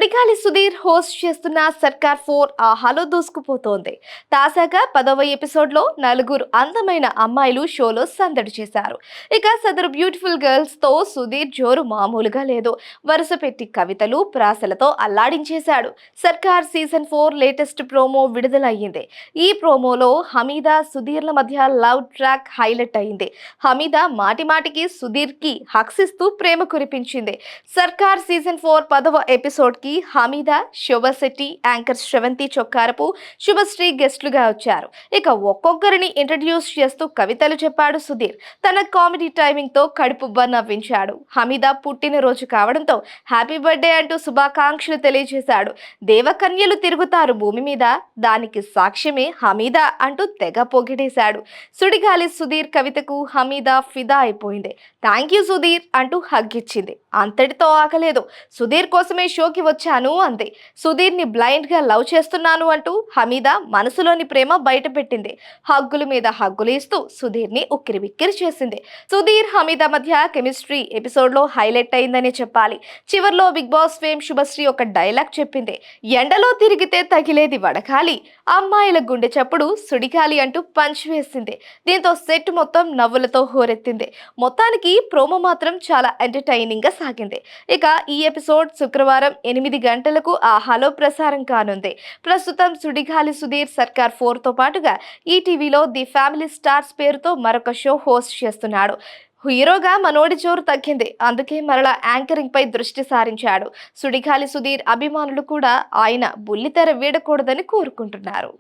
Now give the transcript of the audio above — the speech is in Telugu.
సుడిగాలి సుధీర్ హోస్ట్ చేస్తున్న సర్కార్ 4 ఆహాలో దూసుకుపోతోంది. తాజాగా 10వ ఎపిసోడ్లో నలుగురు అందమైన అమ్మాయిలు షోలో సందడి చేశారు. ఇక సదరు బ్యూటిఫుల్ గర్ల్స్ తో సుధీర్ జోరు మామూలుగా లేదు. వరుస పెట్టి కవితలు ప్రాసలతో అల్లాడించేశాడు. సర్కార్ సీజన్ 4 లేటెస్ట్ ప్రోమో విడుదలయ్యింది. ఈ ప్రోమోలో హమీదా సుధీర్ల మధ్య లవ్ ట్రాక్ హైలైట్ అయింది. హమీదా మాటి మాటికి సుధీర్ కి హక్స్ ఇస్తూ ప్రేమ కురిపించింది. సర్కార్ సీజన్ 4 10వ ఎపిసోడ్ కి హమీదా, శోభశెట్టి, యాంకర్ శ్రవంతి చొక్కారపు, శుభశ్రీ గెస్ట్లుగా వచ్చారు. ఇక ఒక్కొక్కరిని ఇంట్రడ్యూస్ చేస్తూ కవితలు చెప్పాడు సుధీర్. తన కామెడీ టైమింగ్ తో కడుపుబ్బ నవ్వించాడు. హమీదా పుట్టినరోజు కావడంతో హ్యాపీ బర్త్డే అంటూ శుభాకాంక్షలు తెలియజేశాడు. దేవకన్యలు తిరుగుతారు భూమి మీద, దానికి సాక్ష్యమే హమీదా అంటూ తెగ పొగిడేశాడు. సుడిగాలి సుధీర్ కవితకు హమీదా ఫిదా అయిపోయింది. థ్యాంక్ యూ సుధీర్ అంటూ హగ్ ఇచ్చింది. అంతటితో ఆగలేదు. సుధీర్ కోసమే షోకి వచ్చాను అంది. సుధీర్ ని బ్లైండ్ గా లవ్ చేస్తున్నాను అంటూ హమీదా మనసులోని ప్రేమ బయటపెట్టింది. హగ్గుల మీద హగ్గులు ఇస్తూ సుధీర్ ని ఉక్కిరిబిక్కిరి చేసింది. సుధీర్ హమీదా మధ్య కెమిస్ట్రీ ఎపిసోడ్ లో హైలైట్ అయిందనే చెప్పాలి. చివర్లో బిగ్ బాస్ ఫేమ్ శుభశ్రీ ఒక డైలాగ్ చెప్పింది. ఎండలో తిరిగితే తగిలేది వడగాలి, అమ్మాయిల గుండె చప్పుడు సుడిగాలి అంటూ పంచ్ వేసింది. దీంతో సెట్ మొత్తం నవ్వులతో హోరెత్తింది. మొత్తానికి ప్రోమో మాత్రం చాలా ఎంటర్టైనింగ్ గా సాగింది. ఇక ఈ ఎపిసోడ్ శుక్రవారం 8 గంటలకు ఆహాలో ప్రసారం కానుంది. ప్రస్తుతం సుడిగాలి సుధీర్ సర్కార్ 4 తో పాటుగా ఈటీవీలో ది ఫ్యామిలీ స్టార్స్ పేరుతో మరొక షో హోస్ట్ చేస్తున్నాడు. హీరోగా మనోడి జోరు తగ్గింది. అందుకే మరలా యాంకరింగ్ పై దృష్టి సారించాడు. సుడిగాలి సుధీర్ అభిమానులు కూడా ఆయన బుల్లితెర వీడకూడదని కోరుకుంటున్నారు.